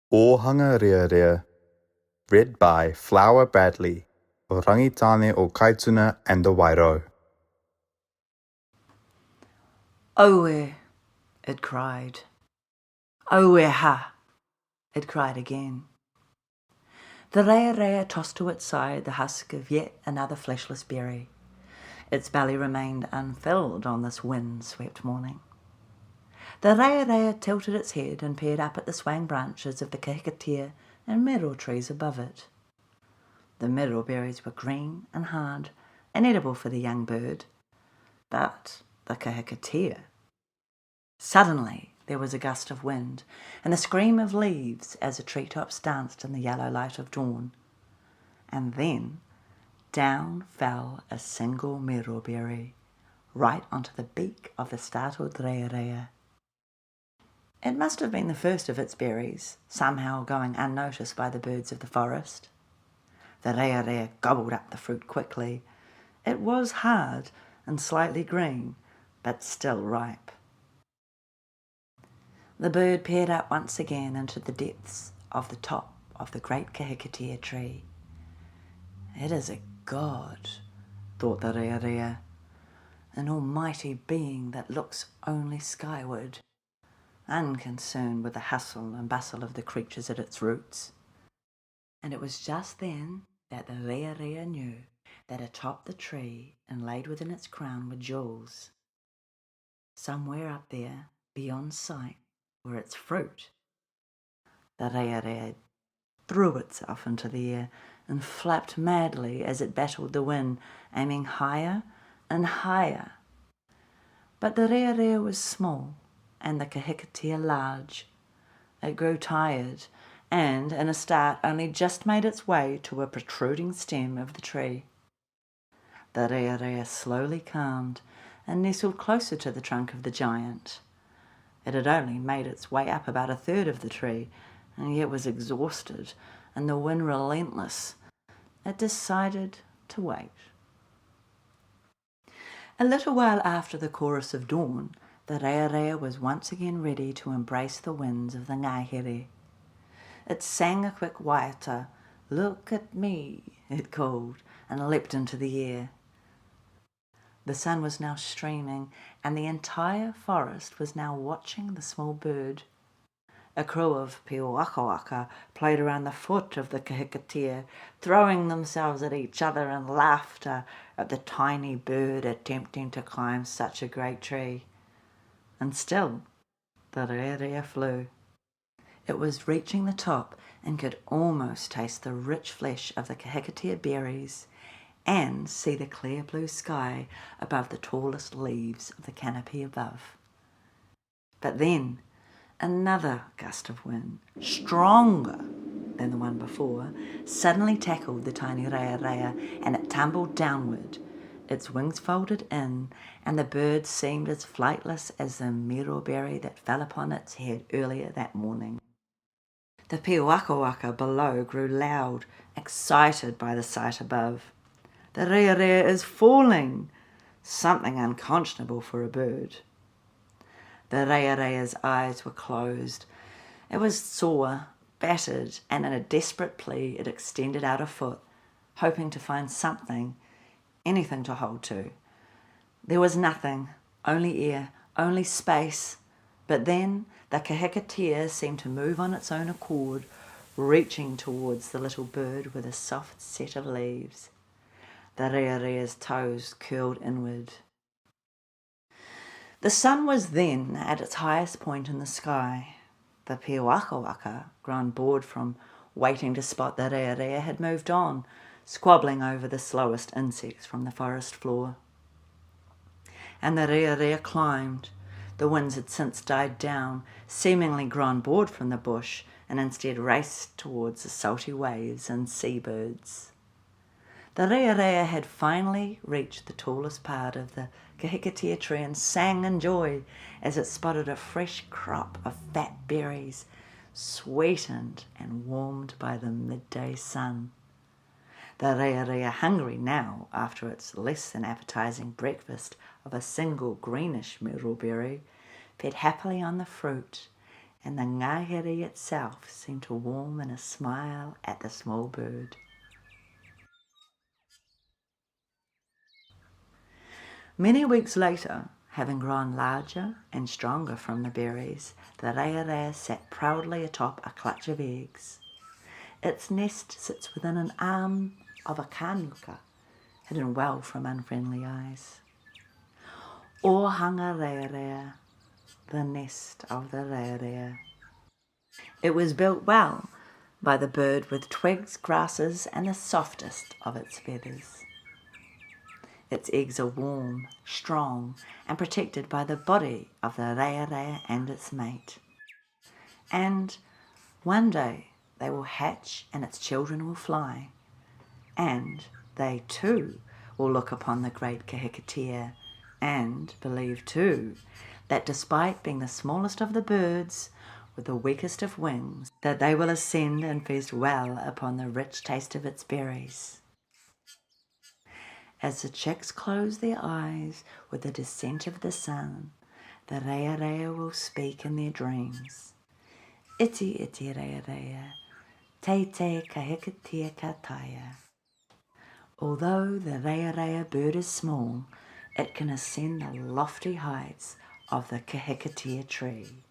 Ōhanga Rearea, read by Flower Bradley, of Rangitane o Kaituna and the Wairau. Oe, it cried. Oe ha, it cried again. The rearea tossed to its side the husk of yet another fleshless berry. Its belly remained unfilled on this wind-swept morning. The rearea tilted its head and peered up at the swaying branches of the kahikatea and miro trees above it. The miro berries were green and hard and edible for the young bird, but the kahikatea. Suddenly there was a gust of wind and the scream of leaves as the treetops danced in the yellow light of dawn. And then down fell a single miro berry, right onto the beak of the startled rearea. It must have been the first of its berries, somehow going unnoticed by the birds of the forest. The rearea gobbled up the fruit quickly. It was hard and slightly green, but still ripe. The bird peered up once again into the depths of the top of the great kahikatea tree. It is a god, thought the rearea, an almighty being that looks only skyward, unconcerned with the hustle and bustle of the creatures at its roots. And it was just then that the rearea knew that atop the tree, inlaid within its crown, were jewels. Somewhere up there, beyond sight, were its fruit. The rearea threw itself into the air and flapped madly as it battled the wind, aiming higher and higher. But the rearea was small and the kahikatea large. It grew tired and, in a start, only just made its way to a protruding stem of the tree. The rearea slowly calmed and nestled closer to the trunk of the giant. It had only made its way up about a third of the tree, and yet was exhausted and the wind relentless. It decided to wait. A little while after the chorus of dawn, the rearea was once again ready to embrace the winds of the ngahere. It sang a quick waiata. "Look at me," it called, and leapt into the air. The sun was now streaming, and the entire forest was now watching the small bird. A crew of piuakawaka played around the foot of the kahikatea, throwing themselves at each other in laughter at the tiny bird attempting to climb such a great tree. And still the rearea flew. It was reaching the top and could almost taste the rich flesh of the kahikatea berries and see the clear blue sky above the tallest leaves of the canopy above. But then another gust of wind, stronger than the one before, suddenly tackled the tiny rearea, and it tumbled downward. Its wings folded in, and the bird seemed as flightless as the miro berry that fell upon its head earlier that morning. The piuakawaka below grew loud, excited by the sight above. "The rearea is falling!" Something unconscionable for a bird. The rearea's eyes were closed. It was sore, battered, and in a desperate plea it extended out a foot, hoping to find something, anything to hold to. There was nothing, only air, only space. But then the kahikatea seemed to move on its own accord, reaching towards the little bird with a soft set of leaves. The rearea's toes curled inward. The sun was then at its highest point in the sky. The piuakawaka, grown bored from waiting to spot the rearea, had moved on, squabbling over the slowest insects from the forest floor. And the rearea climbed. The winds had since died down, seemingly grown bored from the bush, and instead raced towards the salty waves and seabirds. The rearea had finally reached the tallest part of the kahikatea tree and sang in joy as it spotted a fresh crop of fat berries, sweetened and warmed by the midday sun. The rearea, hungry now after its less than appetizing breakfast of a single greenish miro berry, fed happily on the fruit and the ngahere itself seemed to warm in a smile at the small bird. Many weeks later, having grown larger and stronger from the berries, the rearea sat proudly atop a clutch of eggs. Its nest sits within an arm of a kānuka, hidden well from unfriendly eyes. Ōhanga Rearea, the nest of the rearea. It was built well by the bird with twigs, grasses, and the softest of its feathers. Its eggs are warm, strong, and protected by the body of the rearea and its mate. And one day they will hatch and its children will fly. And they too will look upon the great kahikatea and believe too that despite being the smallest of the birds with the weakest of wings, that they will ascend and feast well upon the rich taste of its berries. As the chicks close their eyes with the descent of the sun, the rearea will speak in their dreams. Itiiti rearea, teitei kahikatea taea. Although the rearea bird is small, it can ascend the lofty heights of the kahikatea tree.